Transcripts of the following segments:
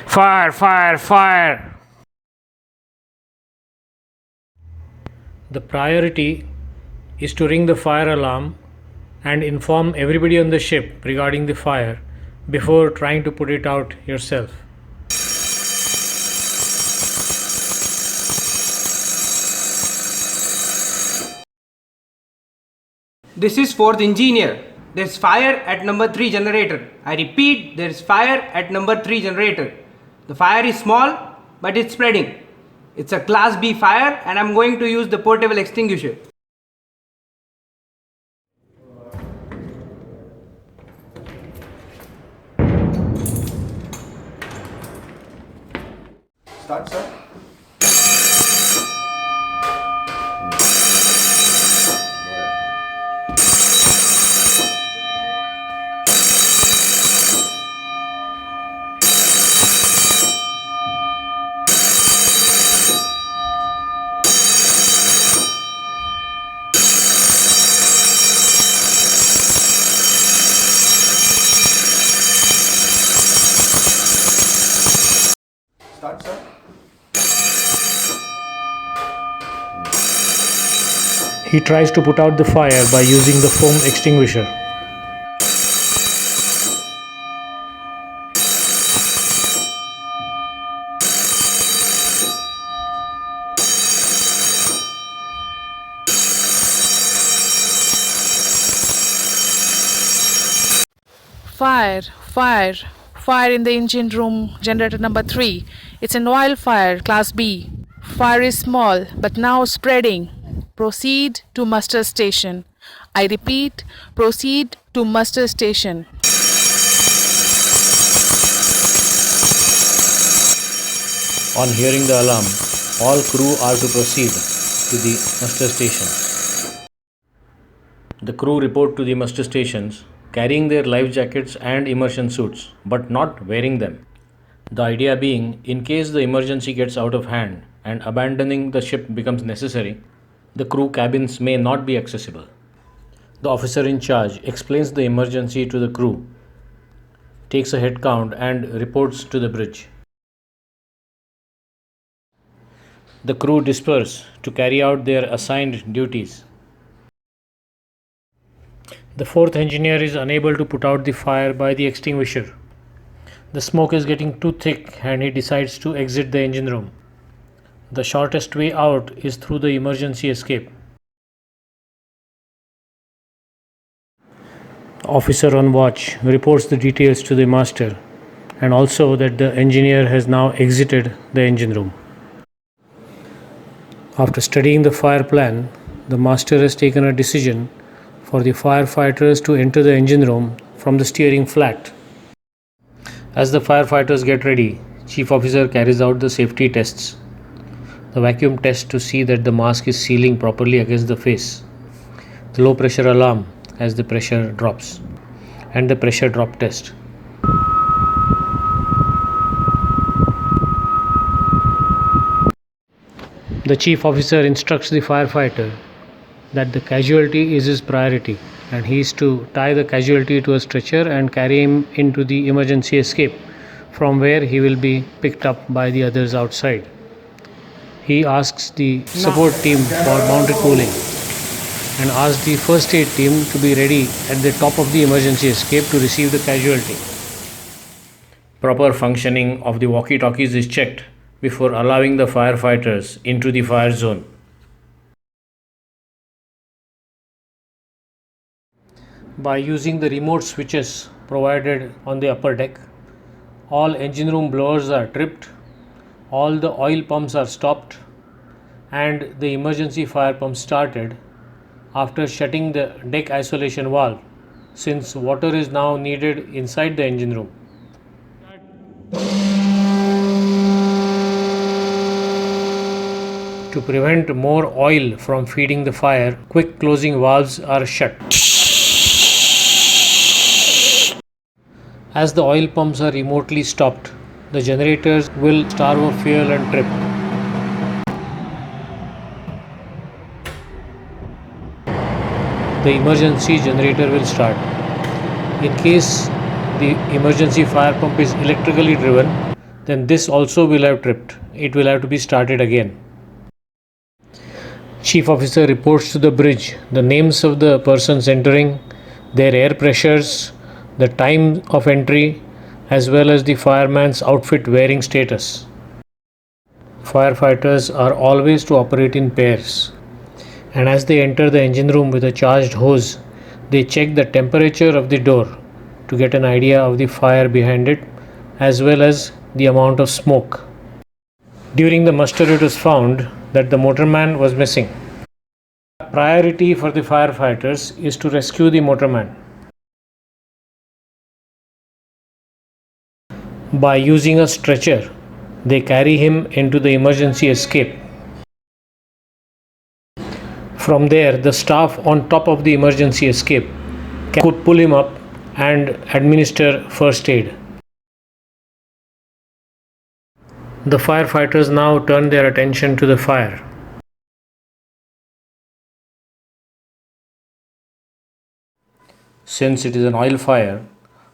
Fire, fire, fire! The priority is to ring the fire alarm and inform everybody on the ship regarding the fire before trying to put it out yourself. This is fourth engineer. There's fire at number 3 generator. I repeat, there's fire at number 3 generator. The fire is small, but it's spreading. It's a class B fire and I'm going to use the portable extinguisher. Start, sir. Start, sir. He tries to put out the fire by using the foam extinguisher. Fire, fire, fire in the engine room, generator number 3. It's an oil fire, class B. Fire is small, but now spreading. Proceed to muster station. I repeat, proceed to muster station. On hearing the alarm, all crew are to proceed to the muster stations. The crew report to the muster stations carrying their life jackets and immersion suits, but not wearing them. The idea being, in case the emergency gets out of hand and abandoning the ship becomes necessary, the crew cabins may not be accessible. The officer in charge explains the emergency to the crew, takes a head count, and reports to the bridge. The crew disperse to carry out their assigned duties. The fourth engineer is unable to put out the fire by the extinguisher. The smoke is getting too thick and he decides to exit the engine room. The shortest way out is through the emergency escape. The officer on watch reports the details to the master and also that the engineer has now exited the engine room. After studying the fire plan, the master has taken a decision for the firefighters to enter the engine room from the steering flat. As the firefighters get ready, Chief Officer carries out the safety tests. The vacuum test to see that the mask is sealing properly against the face. The low pressure alarm as the pressure drops. And the pressure drop test. The Chief Officer instructs the firefighter that the casualty is his priority and he is to tie the casualty to a stretcher and carry him into the emergency escape, from where he will be picked up by the others outside. He asks the support team for mounted cooling and asks the first aid team to be ready at the top of the emergency escape to receive the casualty. Proper functioning of the walkie-talkies is checked before allowing the firefighters into the fire zone. By using the remote switches provided on the upper deck, all engine room blowers are tripped, all the oil pumps are stopped, and the emergency fire pump started after shutting the deck isolation valve, since water is now needed inside the engine room. To prevent more oil from feeding the fire, quick closing valves are shut. As the oil pumps are remotely stopped, the generators will starve of fuel and trip. The emergency generator will start. In case the emergency fire pump is electrically driven, then this also will have tripped. It will have to be started again. Chief officer reports to the bridge the names of the persons entering, their air pressures, the time of entry, as well as the fireman's outfit wearing status. Firefighters are always to operate in pairs, and as they enter the engine room with a charged hose, they check the temperature of the door to get an idea of the fire behind it as well as the amount of smoke. During the muster, it was found that the motorman was missing. Priority for the firefighters is to rescue the motorman. By using a stretcher, they carry him into the emergency escape. From there, the staff on top of the emergency escape could pull him up and administer first aid. The firefighters now turn their attention to the fire. Since it is an oil fire,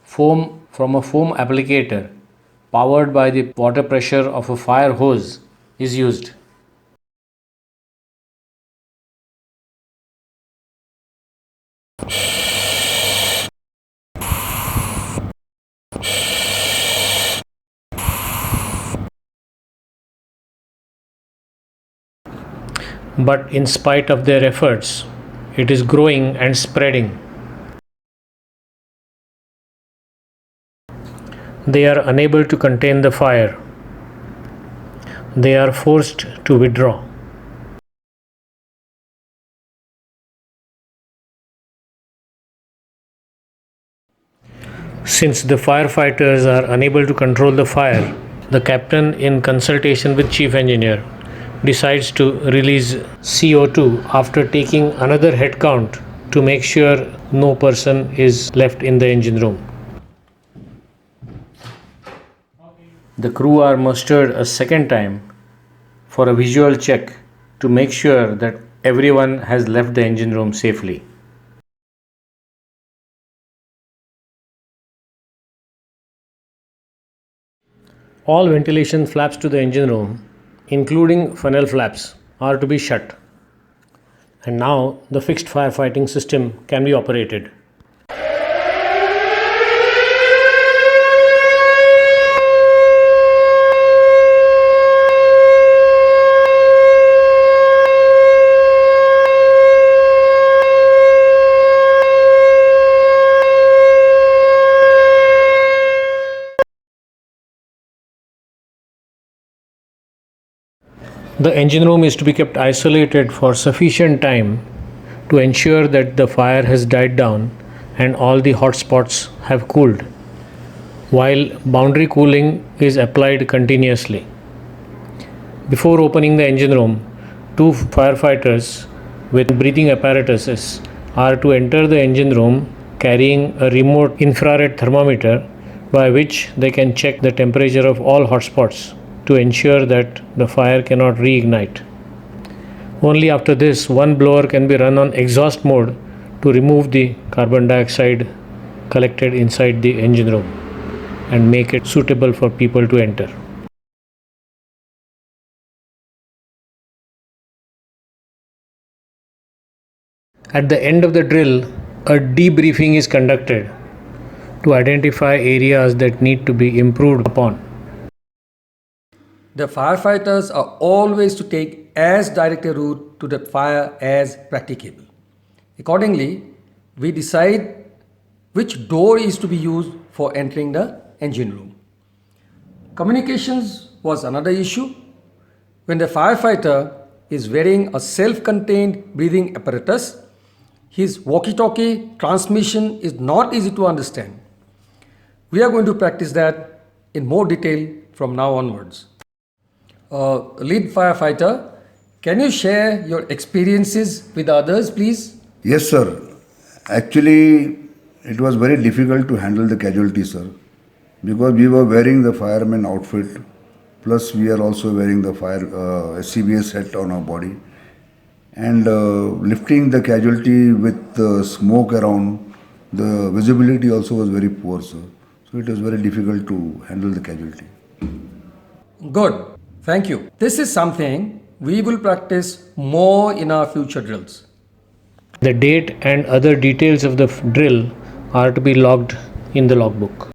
foam from a foam applicator powered by the water pressure of a fire hose is used. But in spite of their efforts, it is growing and spreading. They are unable to contain the fire. They are forced to withdraw. Since the firefighters are unable to control the fire, the captain, in consultation with chief engineer, decides to release CO2 after taking another head count to make sure no person is left in the engine room. The crew are mustered a second time for a visual check to make sure that everyone has left the engine room safely. All ventilation flaps to the engine room, including funnel flaps, are to be shut. And now the fixed firefighting system can be operated. The engine room is to be kept isolated for sufficient time to ensure that the fire has died down and all the hot spots have cooled, while boundary cooling is applied continuously. Before opening the engine room, two firefighters with breathing apparatuses are to enter the engine room carrying a remote infrared thermometer by which they can check the temperature of all hotspots to ensure that the fire cannot reignite. Only after this, one blower can be run on exhaust mode to remove the carbon dioxide collected inside the engine room and make it suitable for people to enter. At the end of the drill, a debriefing is conducted to identify areas that need to be improved upon. The firefighters are always to take as direct a route to the fire as practicable. Accordingly, we decide which door is to be used for entering the engine room. Communications was another issue. When the firefighter is wearing a self-contained breathing apparatus, his walkie-talkie transmission is not easy to understand. We are going to practice that in more detail from now onwards. Lead firefighter, can you share your experiences with others, please? Yes, sir. Actually, it was very difficult to handle the casualties, sir, because we were wearing the fireman outfit, plus we are also wearing the fire SCBA set on our body, and lifting the casualty with the smoke around, the visibility also was very poor, sir. So it was very difficult to handle the casualty. Good. Thank you. This is something we will practice more in our future drills. The date and other details of the drill are to be logged in the logbook.